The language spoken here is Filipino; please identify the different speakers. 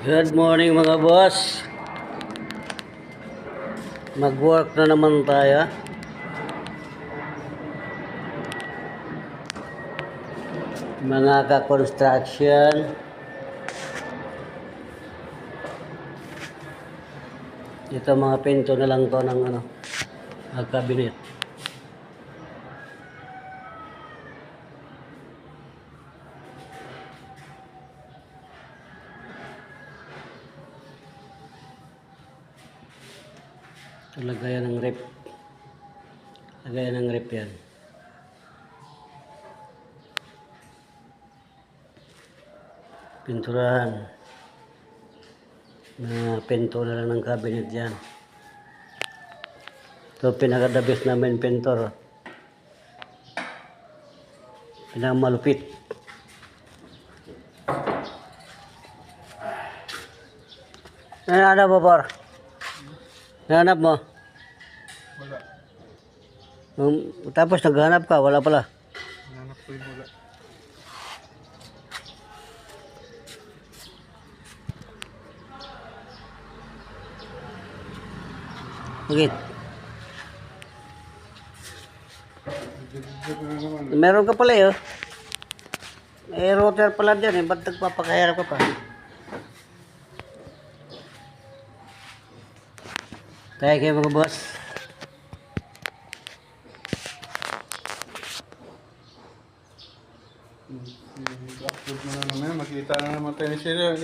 Speaker 1: Good morning mga boss. Mag-work na naman tayo. Mga ka-construction. Ito mga pinto na lang to ng cabinet. Lagayan ng rep. Lagayan ng rep yan. Pinturahan. Na pinto na lang ng cabinet yan. Ito pinaka-the-best namin pintor. Pinakamalupit. Nananap mo, Por? Nananap mo?
Speaker 2: Wala.
Speaker 1: Tapos naghanap ka, wala pala.
Speaker 2: Nanap ko yung wala.
Speaker 1: Bakit?
Speaker 2: Dito na naman.
Speaker 1: Meron ka pala eh. Oh. May router pala dyan eh. Ba't nagpapakahirap ka pa? Tayo kayo mga boss.
Speaker 2: Upload mo na naman. Makita na naman tayo ni Sheila.